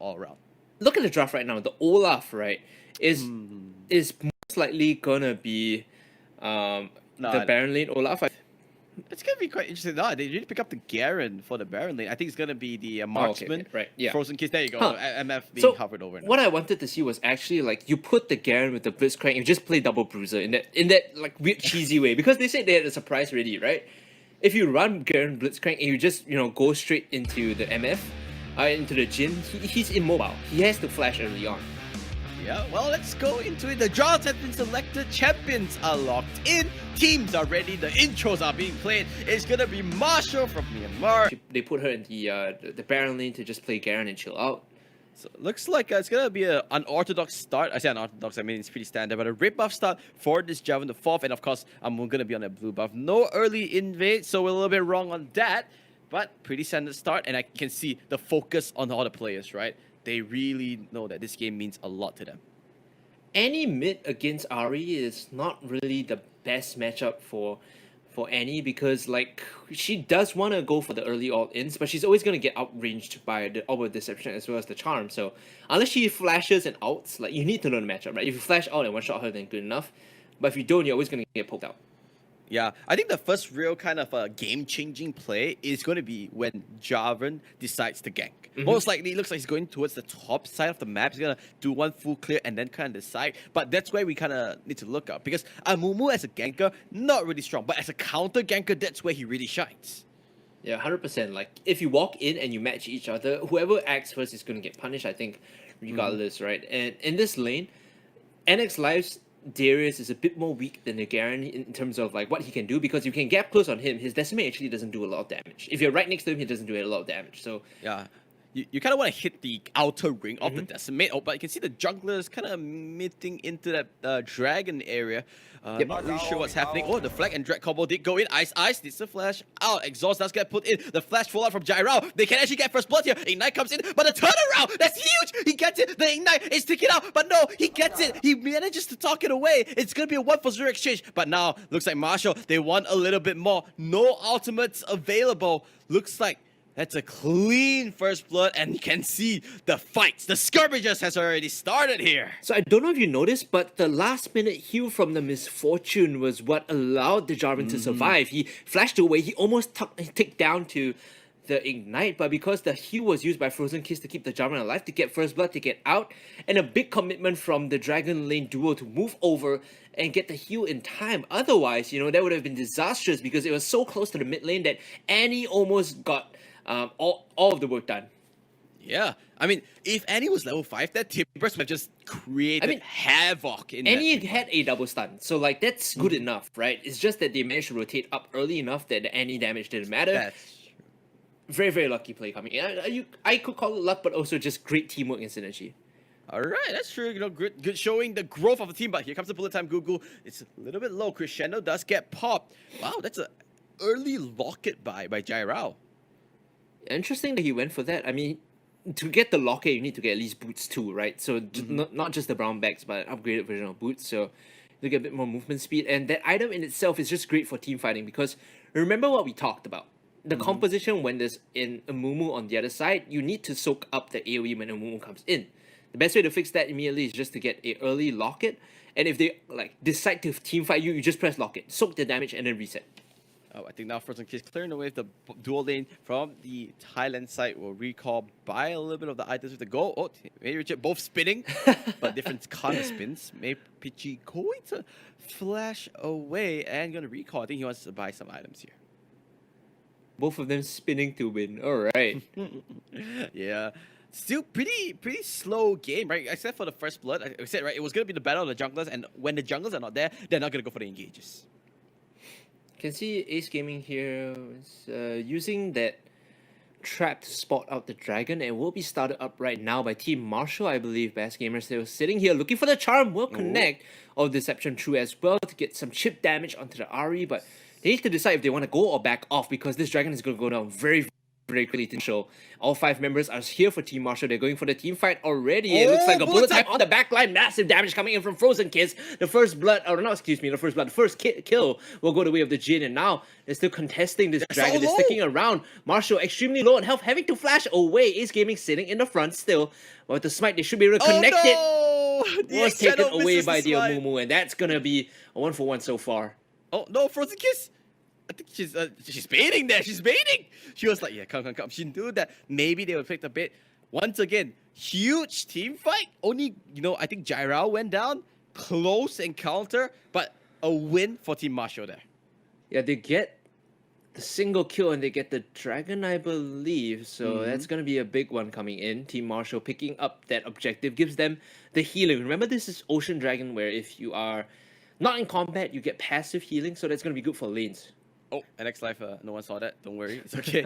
all around. Look at the draft right now. The Olaf, right, is most likely gonna be the Baron lane Olaf. It's gonna be quite interesting. No, they really pick up the Garen for the Baron lane. I think it's gonna be the marksman. Okay, right, yeah. Frozen Kiss. There you go. Huh. MF being So hovered over now. what I wanted to see was actually like you put the Garen with the Blitzcrank, you just play double bruiser in that like weird cheesy way, because they said they had a surprise ready, right? If you run Garen Blitzcrank and you just go straight into the MF, into the Jin, he's immobile. He has to flash early on. Yeah, well, let's go into it. The draws have been selected, champions are locked in, teams are ready, the intros are being played. It's gonna be Marshall from Myanmar. They put her in the Baron lane to just play Garen and chill out. So looks like it's gonna be an unorthodox start. I say unorthodox, I mean it's pretty standard, but a red buff start for this Javelin the 4th, and of course I'm gonna be on a blue buff. No early invade, so we're a little bit wrong on that, but pretty standard start, and I can see the focus on all the players, right? They really know that this game means a lot to them. Any mid against Ari is not really the best matchup for Annie, because like she does want to go for the early all-ins, but she's always going to get outranged by the Orb of Deception as well as the Charm. So unless she flashes and outs, like you need to know the matchup, right? If you flash out and one-shot her, then good enough. But if you don't, you're always going to get poked out. Yeah, I think the first real kind of game-changing play is going to be when Jarvan decides to gank. Most likely, it looks like he's going towards the top side of the map. He's going to do one full clear and then kind of decide. But that's where we kind of need to look up. Because Amumu as a ganker, not really strong. But as a counter ganker, that's where he really shines. Yeah, 100%. Like, if you walk in and you match each other, whoever acts first is going to get punished, I think, regardless, right? And in this lane, NX Live's Darius is a bit more weak than the Garen in terms of like what he can do, because you can get close on him. His Decimate actually doesn't do a lot of damage. If you're right next to him, he doesn't do a lot of damage. So yeah, you kind of want to hit the outer ring of the Decimate. Oh, but you can see the junglers kind of meeting into that dragon area. Not really sure what's happening. Oh, the flag and drag combo did go in. Ice needs to flash out. Exhaust does get put in. The flash fallout from Jairao. They can actually get first blood here. Ignite comes in, but the turnaround, that's huge. He gets it. The Ignite is sticking out, but no, he gets it. He manages to talk it away. It's going to be a 1-for-0 exchange, but now looks like Marshall, they want a little bit more. No ultimates available. Looks like that's a clean first blood, and you can see the fights. The skirmishes has already started here. So I don't know if you noticed, but the last minute heal from the Misfortune was what allowed the Jarvan to survive. He flashed away. He almost ticked down to the Ignite, but because the heal was used by Frozen Kiss to keep the Jarvan alive, to get first blood, to get out, and a big commitment from the Dragon Lane duo to move over and get the heal in time. Otherwise, that would have been disastrous, because it was so close to the mid lane that Annie almost got all of the work done. Yeah, I mean, if Annie was level 5, that Timbers would have just created havoc in Annie had a double stun, so like that's good enough, right? It's just that they managed to rotate up early enough that the Annie damage didn't matter. That's very, very lucky play coming in. I could call it luck, but also just great teamwork and synergy. All right, that's true. Good showing the growth of the team. But here comes the bullet time. Google. It's a little bit low. Crescendo does get popped. Wow, that's an early locket by Jairao. Interesting that he went for that. I mean, to get the locket, you need to get at least boots too, right? So not just the brown bags, but an upgraded version of boots. So you get a bit more movement speed. And that item in itself is just great for team fighting, because remember what we talked about. The composition when there's an Amumu on the other side, you need to soak up the AoE when Amumu comes in. The best way to fix that immediately is just to get an early locket. And if they decide to team fight you, you just press locket, soak the damage, and then reset. Oh, I think now Frozen Kiss clearing away the dual lane from the Thailand side will recall by a little bit of the items with the goal. Oh, May Richard both spinning, but different kind of spins. May Pichi going to flash away and going to recall. I think he wants to buy some items here. Both of them spinning to win. All right. Yeah. Still pretty slow game, right? Except for the first blood. Like I said, right, it was going to be the battle of the junglers, and when the junglers are not there, they're not going to go for the engages. Can see Ace Gaming here is using that trap to spot out the dragon, and will be started up right now by Team Marshall, I believe. Best Gamers, they were sitting here looking for the charm. Will connect of Deception True as well to get some chip damage onto the Ari, but they need to decide if they want to go or back off, because this dragon is going to go down very, very quickly to show. All 5 members are here for Team Marshall. They're going for the team fight already. It looks like a bullet time on the back line. Massive damage coming in from Frozen Kiss. The first kill will go the way of the Jin. And now they're still contesting this dragon. They're sticking around. Marshall extremely low on health, having to flash away. Ace Gaming sitting in the front still. But with the smite, they should be able to connect it. Was taken away by the Amumu. And that's going to be a 1-for-1 so far. Oh, no, Frozen Kiss. I think she's baiting there. She's baiting. She was like, yeah, come. She knew that maybe they would pick the bait. Once again, huge team fight. Only, I think Jairao went down. Close encounter, but a win for Team Marshall there. Yeah, they get the single kill and they get the dragon, I believe. So that's going to be a big one coming in. Team Marshall picking up that objective gives them the healing. Remember, this is Ocean Dragon where if you are not in combat, you get passive healing. So that's going to be good for lanes. Oh, NX Life, no one saw that. Don't worry, it's okay.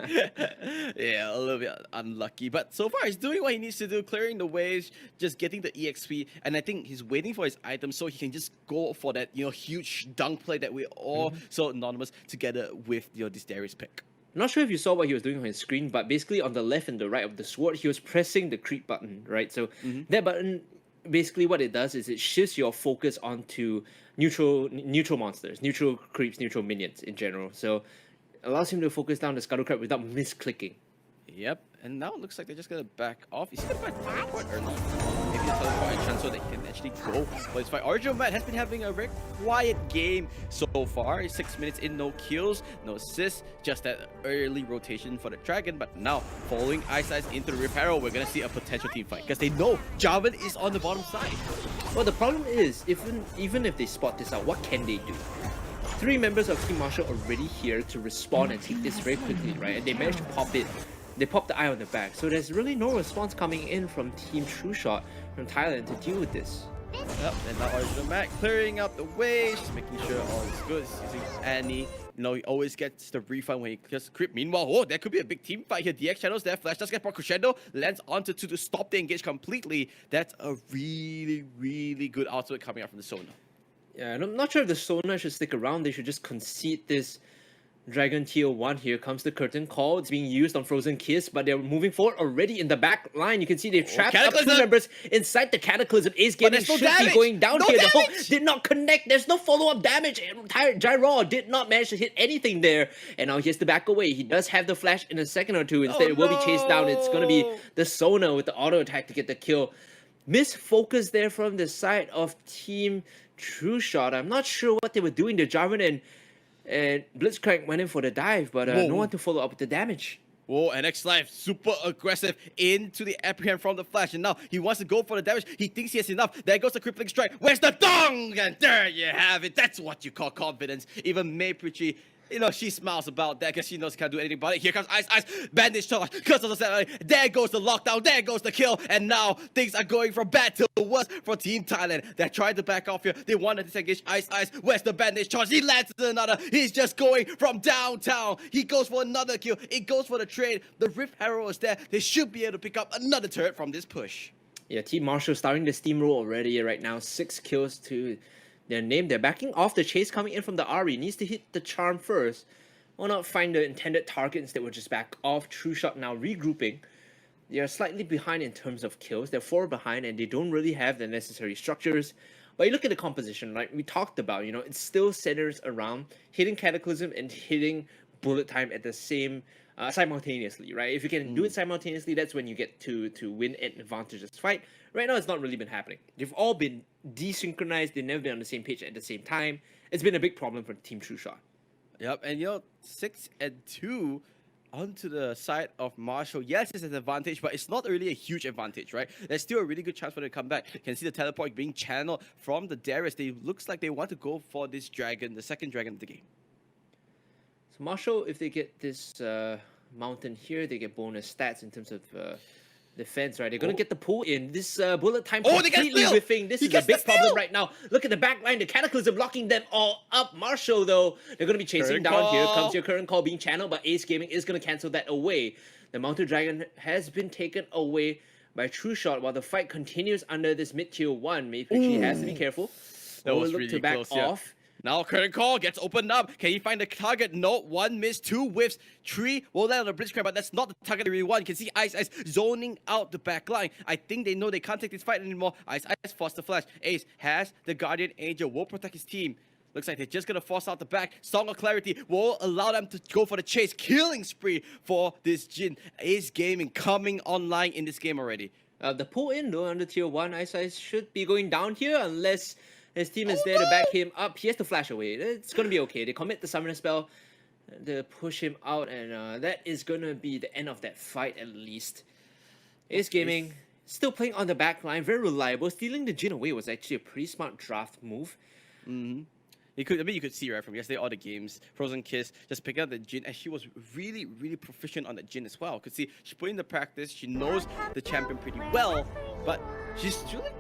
Yeah, a little bit unlucky. But so far, he's doing what he needs to do, clearing the waves, just getting the EXP. And I think he's waiting for his item so he can just go for that, huge dunk play that we're all so anonymous together with, this Darius pick. I'm not sure if you saw what he was doing on his screen, but basically on the left and the right of the sword, he was pressing the creep button, right? So that button, basically what it does is it shifts your focus onto neutral monsters, neutral creeps, neutral minions in general. So it allows him to focus down the Scuttle Crab without misclicking. Yep, and now it looks like they're just gonna back off. Is he gonna fight teleport or not? Maybe a teleport entrance so they can actually go for his fight. Original Matt has been having a very quiet game so far. 6 minutes in, no kills, no assists, just that early rotation for the dragon. But now, following Ice into the Rip Arrow, we're gonna see a potential team fight because they know Jarvan is on the bottom side. Well, the problem is, even if they spot this out, what can they do? 3 members of Team Marshall already here to respond and take this very quickly, right? And they managed to pop it. They popped the eye on the back. So there's really no response coming in from Team Trueshot from Thailand to deal with this. Yep, and now Original Mac clearing up the way, just making sure all is good. He's using Annie. He always gets the refund when he clears the creep. Meanwhile, there could be a big team fight here. DX channels there. Flash does get brought crescendo. Lands onto 2 to stop the engage completely. That's a really, really good output coming out from the Sona. Yeah, and I'm not sure if the Sona should stick around. They should just concede this Dragon Tier 1. Here comes the curtain call. It's being used on Frozen Kiss, but they're moving forward already in the back line. You can see they've trapped up 2 members inside the Cataclysm. Ace Gaming should be going down here. The hook did not connect. There's no follow-up damage. Gyro did not manage to hit anything there. And now he has to back away. He does have the flash in a second or two. Instead, it will be chased down. It's going to be the Sona with the auto attack to get the kill. Misfocus there from the side of Team Trueshot. I'm not sure what they were doing. The Jarvan and Blitzcrank went in for the dive, but no one to follow up with the damage. Whoa, and X Life super aggressive into the apprehend from the flash, and now he wants to go for the damage. He thinks he has enough. There goes the crippling strike. Where's the dong? And there you have it. That's what you call confidence. Even May Pritchie, she smiles about that because she knows she can't do anything about it. Here comes Ice, bandage charge, there goes the lockdown, there goes the kill, and now things are going from bad to worse for Team Thailand. They're trying to back off here. They want to disengage Ice. Where's the bandage charge? He lands another. He's just going from downtown. He goes for another kill. It goes for the trade. The Rift Arrow is there. They should be able to pick up another turret from this push. Yeah, Team Marshall starting the steamroll already right now. 6 kills to their name. They're backing off the chase coming in from the Ari. Needs to hit the charm first. Will not find the intended target. Instead, we'll just back off. Trueshot now regrouping. They are slightly behind in terms of kills. They're 4 behind and they don't really have the necessary structures. But you look at the composition, like we talked about, it still centers around hitting Cataclysm and hitting bullet time at the same simultaneously, right? If you can do it simultaneously, that's when you get to win an advantageous fight. Right now, it's not really been happening. They've all been desynchronized. They've never been on the same page at the same time. It's been a big problem for Team Trueshot. Yep, and 6 and 2 onto the side of Marshall. Yes, it's an advantage, but it's not really a huge advantage, right? There's still a really good chance for them to come back. You can see the teleport being channeled from the Darius. They looks like they want to go for this dragon, the second dragon of the game. So Marshall, if they get this mountain here, they get bonus stats in terms of defense, right? They're going to get the pull in. This bullet time completely whiffing. This is a big problem right now. Look at the back line. The Cataclysm blocking them all up. Marshall, though, they're going to be chasing down. Here comes your current call being channeled, but Ace Gaming is going to cancel that away. The Mountain Dragon has been taken away by Trueshot while the fight continues under this mid-tier 1. Maybe she has to be careful. That was look really to back close, off. Now curtain call gets opened up. Can he find the target? No, one miss, two whiffs, three will land on the Blitzcrank, but that's not the target that we want. You can see Ice zoning out the back line. I think they know they can't take this fight anymore. Ice forced the flash. Ace has the Guardian Angel, will protect his team. Looks like they're just gonna force out the back. Song of Clarity will allow them to go for the chase. Killing spree for this Jin. Ace Gaming coming online in this game already. The pull in though under tier 1, Ice should be going down here unless his team is there to back him up. He has to flash away. It's gonna be okay. They commit the summoner spell to push him out, and that is gonna be the end of that fight at least. Ace Gaming still playing on the back line, very reliable. Stealing the Jin away was actually a pretty smart draft move. You could see right from yesterday all the games. Frozen Kiss just picking up the Jin, and she was really, really proficient on the Jin as well. Could see she put in the practice. She knows the champion pretty well, but she's doing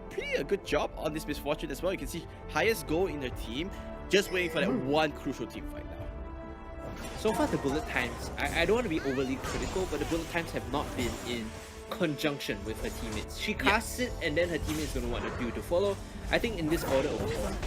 pretty a good job on this Misfortune as well. You can see highest goal in their team, just waiting for that one crucial team fight now. So far, the bullet times, I don't want to be overly critical, but the bullet times have not been in conjunction with her teammates. She casts it, and then her teammates don't know what to do to follow. I think in this order,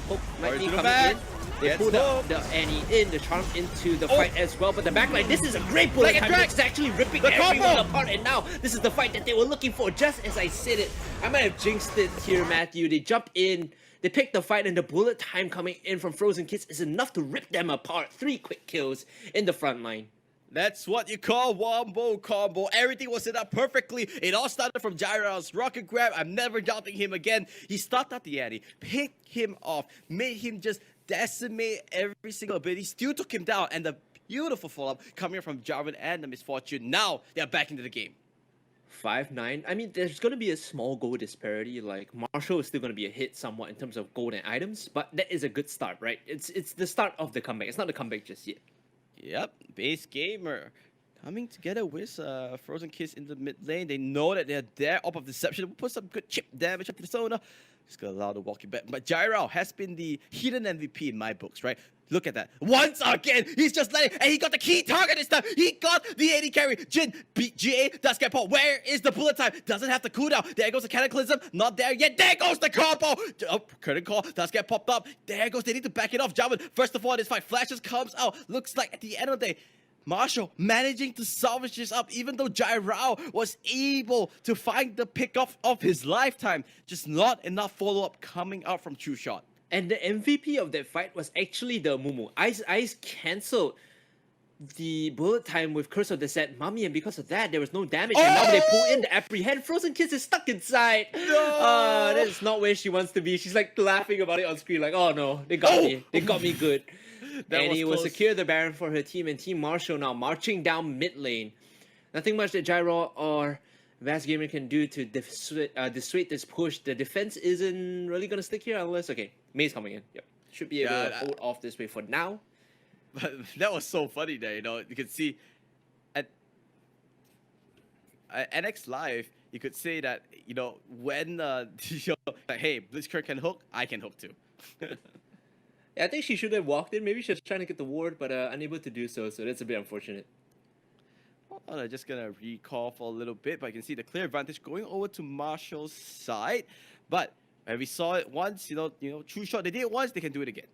Hope might be coming in. They pulled up the Annie in, the Charm into the fight as well, but the backline, this is a great bullet time. It's actually ripping everyone apart, and now this is the fight that they were looking for, just as I said it. I might have jinxed it here, Matthew. They jump in, they pick the fight, and the bullet time coming in from Frozen Kiss is enough to rip them apart. 3 quick kills in the front line. That's what you call wombo combo. Everything was set up perfectly. It all started from Gyra's rocket grab. I'm never doubting him again. He stopped out the Annie, picked him off, made him just decimate every single ability, still took him down, and the beautiful follow-up coming from Jarvan and the Misfortune. Now they're back into the game. 5-9. I mean, there's going to be a small goal disparity. Like, Marshall is still going to be a hit somewhat in terms of gold and items, but that is a good start, right? It's the start of the comeback. It's not the comeback just yet. Yep, base gamer coming together with Frozen Kiss in the mid lane. They know that they're there. Up of Deception will put some good chip damage up to the Sona. Just gonna allow the walkie back. But Gyro has been the hidden MVP in my books, right? Look at that. Once again, he's just letting, and he got the key target this time. He got the AD carry. Jin, GA does get popped. Where is the bullet time? Doesn't have the cooldown. There goes the Cataclysm. Not there yet. There goes the combo. Oh, curtain call does get popped up. There goes. They need to back it off. Jarvan, first of all, this fight flashes comes out. Looks like at the end of the day, Marshall managing to salvage this up, even though Jairao was able to find the pickoff of his lifetime. Just not enough follow-up coming out from Trueshot. And the MVP of that fight was actually the Mumu. Ice cancelled the bullet time with Curse of the Set Mummy, and because of that, there was no damage. And now they pull in the Apprehend. Frozen Kiss is stuck inside. No! That is not where she wants to be. She's like laughing about it on screen, like, oh no, they got me. They got me good. And he will secure the Baron for her team, and Team Marshall now marching down mid lane. Nothing much that Gyro or Vast Gamer can do to dissuade this push. The defense isn't really going to stick here unless... Okay, May's coming in. Yep. Should be able to hold off this way for now. But that was so funny there, you know. You could see at NX Live, you could say that, you know, when you know, like, hey, Blitzcrank can hook, I can hook too. Yeah, I think she should have walked in. Maybe she was trying to get the ward, but unable to do so. So that's a bit unfortunate. Well, they're just gonna recall for a little bit, but you can see the clear advantage going over to Marshall's side. But we saw it once, you know, Trueshot, they did it once, they can do it again.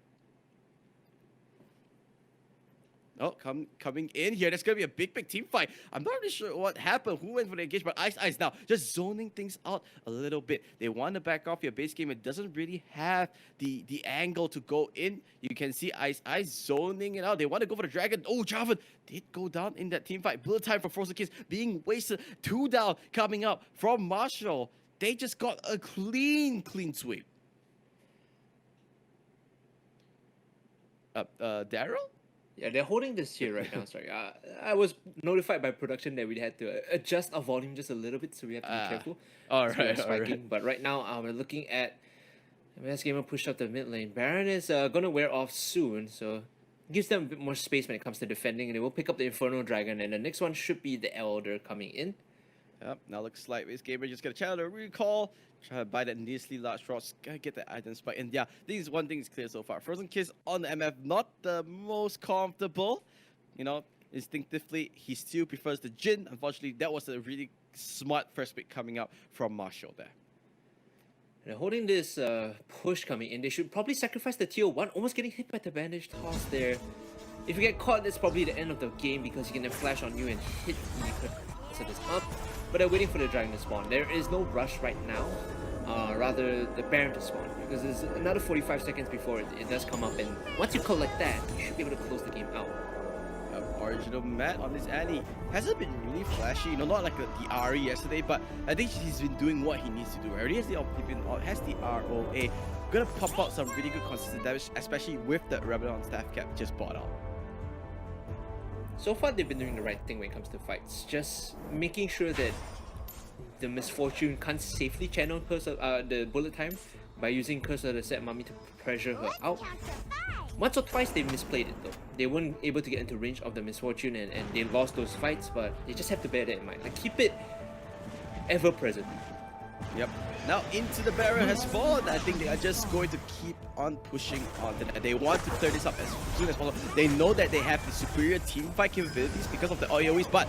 Oh, coming in here. That's going to be a big team fight. I'm not really sure what happened, who went for the engage, but Ice now just zoning things out a little bit. They want to back off your base game. It doesn't really have the angle to go in. You can see Ice zoning it out. They want to go for the Dragon. Oh, Jarvan did go down in that team fight. Bullet time for Frozen Kiss being wasted. 2 down coming up from Marshall. They just got a clean sweep. Daryl? Yeah, they're holding this here right now. Sorry, I was notified by production that we had to adjust our volume just a little bit, so we have to be careful. All right. But right now, we're looking at Vast Gamer pushed up the mid lane. Baron is gonna wear off soon, so gives them a bit more space when it comes to defending, and they will pick up the Inferno Dragon, and the next one should be the Elder coming in. Yep, now looks like this gamer just gonna channel a recall, try to buy that needlessly large rocks, gotta get the item spike. And yeah, one thing is clear so far. Frozen Kiss on the MF, not the most comfortable. You know, instinctively, he still prefers the Jin. Unfortunately, that was a really smart first pick coming out from Marshall there. They're holding this push coming in. They should probably sacrifice the tier 1, almost getting hit by the bandage toss there. If you get caught, that's probably the end of the game because he can then flash on you and hit the set this up. But they're waiting for the dragon to spawn. There is no rush right now. Rather the Baron to spawn because there's another 45 seconds before it does come up, and once you collect that, you should be able to close the game out. Original Matt on this Annie hasn't been really flashy, not like the RE yesterday, but I think he's been doing what he needs to do. Already has the ROA, gonna pop out some really good consistent damage, especially with the Rebellion staff cap just bought out. So far, they've been doing the right thing when it comes to fights, just making sure that the Misfortune can't safely channel the bullet time by using Curse of the Set Mummy to pressure her out. Once or twice they misplayed it though. They weren't able to get into range of the Misfortune and they lost those fights, but they just have to bear that in mind. Like, keep it ever present. Yep. Now into the Baron has fallen. I think they are just going to keep on pushing on. They want to clear this up as soon as possible. They know that they have the superior team fight capabilities because of the AoEs, but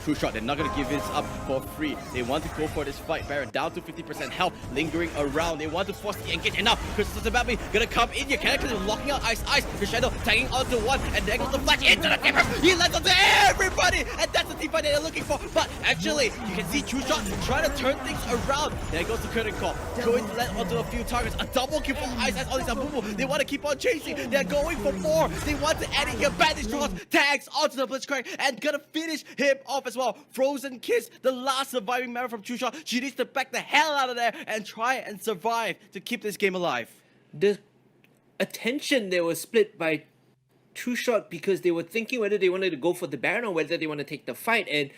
Trueshot, they're not going to give this up for free. They want to go for this fight. Baron down to 50% health, lingering around. They want to force the engage enough. Chris Baby gonna come in here. Characters are locking out Ice. Crescendo tagging onto one, and there goes the flash into the camera. He lands onto everybody, and that's the team fight that they're looking for. But actually, you can see Trueshot trying to turn things around. There goes the curtain call, going to land onto a few targets. A double kill for Ice on this Abubu. They want to keep on chasing. They're going for more. They want to add in here. Bandage draws, tags onto the Blitzcrank, and gonna finish him off as well. Frozen Kiss, the last surviving member from Trueshot. She needs to back the hell out of there and try and survive to keep this game alive. The attention there was split by Trueshot because they were thinking whether they wanted to go for the Baron or whether they want to take the fight, and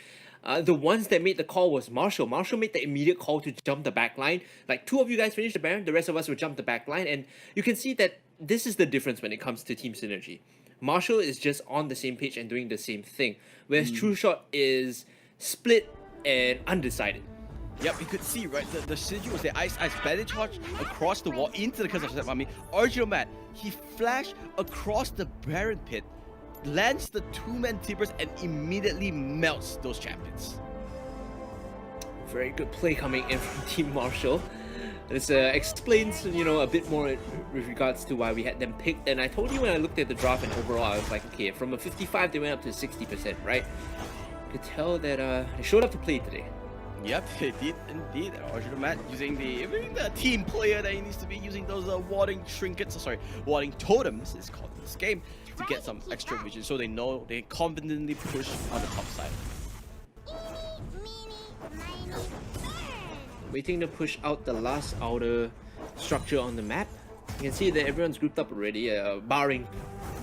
the ones that made the call was Marshall. Marshall made the immediate call to jump the back line. Like, 2 of you guys finished the Baron, the rest of us will jump the back line, and you can see that this is the difference when it comes to team synergy. Marshall is just on the same page and doing the same thing, whereas Trueshot is split and undecided. Yep, you could see, right, the synergy was the Ice bandage charge across the wall into the Curse of Mummy. Original Matt, he flashed across the Baron pit, lands the 2-man timbers, and immediately melts those champions. Very good play coming in from Team Marshall. This explains, a bit more with regards to why we had them picked. And I told you when I looked at the draft and overall, I was like, okay, from a 55, they went up to 60%, right? You could tell that they showed up to play today. Yep, they did indeed. Original Matt using the team player that he needs to be using those warding totems, it's called in this game, to get some extra vision so they know they confidently push on the top side. Waiting to push out the last outer structure on the map. You can see that everyone's grouped up already, barring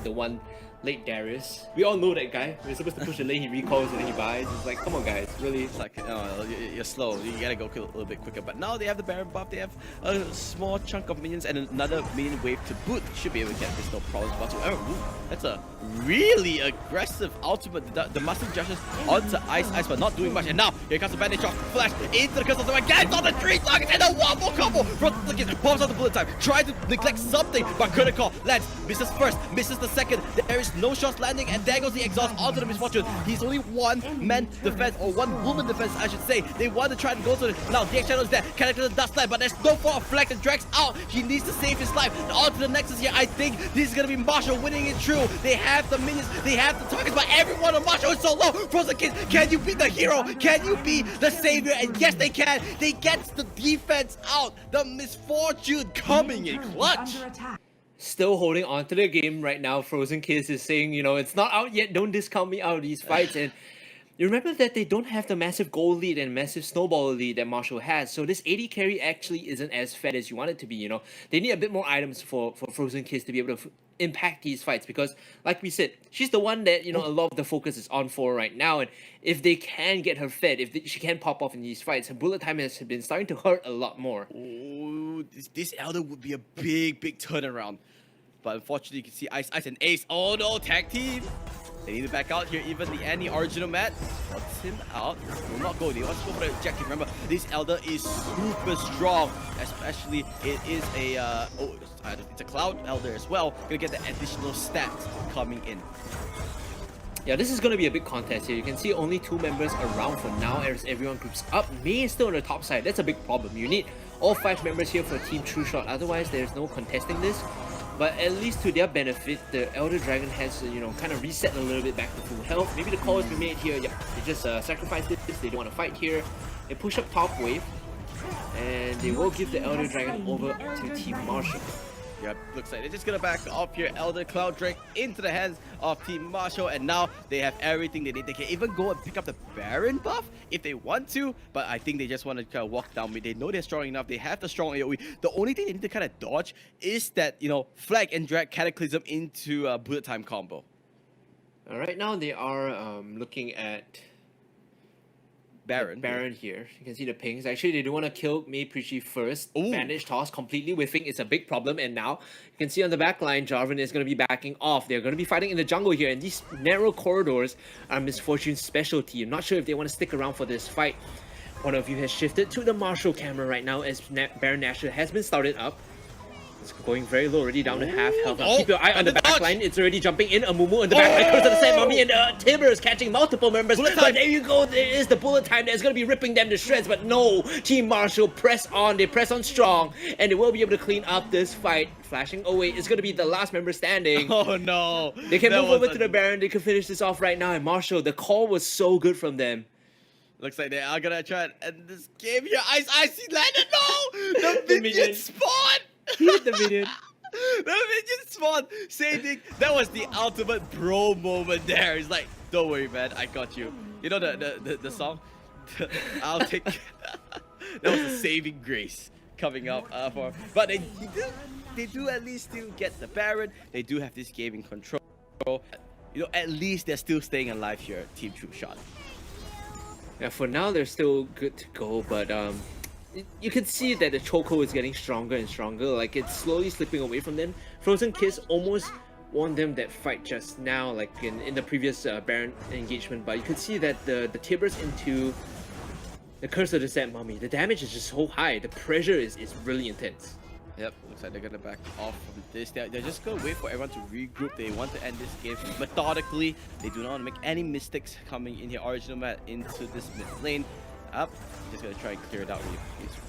the one late Darius. We all know that guy. We're supposed to push the lane, he recalls and then he buys. It's like, come on guys, really? It's like, you're slow, you gotta go kill a little bit quicker. But now they have the Baron buff, they have a small chunk of minions and another minion wave to boot. Should be able to get this, no problems whatsoever. Ooh, that's a really aggressive ultimate. The Master Justice onto Ice, but not doing much. And now, here comes the bandage off, flash into the Curse of the Gets on the 3 targets and a wombo combo from the bombs on the bullet time. Trying to neglect something, but couldn't call. Lands, misses first, misses the second. There is no shots landing, and there goes the exhaust onto the Misfortune. He's only 1-man defense, or 1-woman defense, I should say. They want to try and go to it. Now, the Shadow is there. Character does land, but there's no form of flex and drags out. He needs to save his life. On to the Nexus here. I think this is going to be Marshall winning it true. They have the minions, they have the targets, but everyone on Marshall is so low. Frozen Kids, can you be the hero? Can you be the savior? And yes, they can. They get the defense out. The Misfortune coming in clutch. Still holding on to the game right now. Frozen Kiss is saying, it's not out yet. Don't discount me out of these fights. And you remember that they don't have the massive gold lead and massive snowball lead that Marshall has. So this AD carry actually isn't as fed as you want it to be, They need a bit more items for Frozen Kiss to be able to impact these fights. Because, like we said, she's the one that, a lot of the focus is on for right now. And if they can get her fed, she can pop off in these fights, her bullet time has been starting to hurt a lot more. Oh, this Elder would be a big turnaround. But unfortunately, you can see Ice and Ace. Oh no, tag team! They need to back out here. Even the Annie original Matt wants him out. Will not go. They want to go for the objective. Remember, this Elder is super strong. Especially, it is a it's a Cloud Elder as well. Gonna get the additional stats coming in. Yeah, this is going to be a big contest here. You can see only 2 members around for now as everyone groups up. Mei is still on the top side. That's a big problem. You need all 5 members here for Team Trueshot. Otherwise, there's no contesting this. But at least to their benefit, the Elder Dragon has, kind of reset a little bit back to full health. Maybe the call has been made here. Yep, they just sacrificed this. They don't want to fight here. They push up top wave. And they will give the Elder Dragon over to Team Marshall. Yep, looks like they're just gonna back off here Elder Cloud Drake into the hands of Team Marshall, and now they have everything they need. They can even go and pick up the Baron buff if they want to, but I think they just want to kind of walk down mid. They know they're strong enough. They have the strong AoE. The only thing they need to kind of dodge is that, Flag and Drag Cataclysm into a bullet time combo. Right now they are looking at Baron here. You can see the pings. Actually, they do want to kill Mei Preachy first. Ooh. Bandage toss completely whiffing is a big problem. And now you can see on the back line, Jarvan is going to be backing off. They're going to be fighting in the jungle here. And these narrow corridors are Misfortune's specialty. I'm not sure if they want to stick around for this fight. Point of view has shifted to the Marshall camera right now as Baron Nashor has been started up. It's going very low, already down to half health. Now keep your eye on the back line. It's already jumping in. Amumu on the back line. Curse of the Sand Mummy, and Timber is catching multiple members. But there you go. There is the bullet time that's going to be ripping them to shreds. But no, Team Marshall press on. They press on strong, and they will be able to clean up this fight. Flashing away is going to be the last member standing. Oh no. They can move over to the Baron. They can finish this off right now. And Marshall, the call was so good from them. Looks like they are going to try and end this game here. Ice, he landed. No! The minion spawn! He hit the minion. The minion spawn saving. That was the ultimate bro moment there. He's like, don't worry, man, I got you. You know the song? I'll take. That was a saving grace coming up for. But they do at least still get the Baron. They do have this game in control. At least they're still staying alive here, Team Trueshot. Yeah, for now they're still good to go, but you can see that the chokehold is getting stronger and stronger. Like, it's slowly slipping away from them. Frozen Kiss almost won them that fight just now, like in the previous Baron engagement. But you could see that the Tibbers into the Curse of the Sand Mummy, the damage is just so high. The pressure is really intense. Yep, looks like they're gonna back off from this. They're just gonna wait for everyone to regroup. They want to end this game methodically. They do not want to make any mistakes coming in here. Original Mat into this mid lane. Up, just gonna try and clear it out really quickly.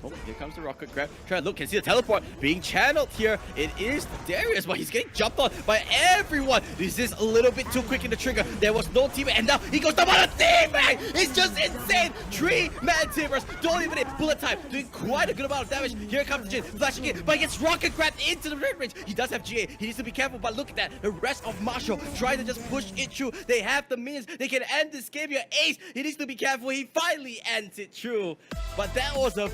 Oh, here comes the rocket grab. Try to look, can see the teleport being channeled here. It is Darius, but he's getting jumped on by everyone. This is a little bit too quick in the trigger. There was no teammate, and now he goes down on a teammate. It's just insane. 3-man Timbers, don't even hit bullet time, doing quite a good amount of damage. Here comes the Jin, flashing in, but he gets rocket grabbed into the red range. He does have GA. He needs to be careful, but look at that. The rest of Marshall trying to just push it through. They have the means. They can end this game here. Ace, he needs to be careful. He finally ends it through. But that was a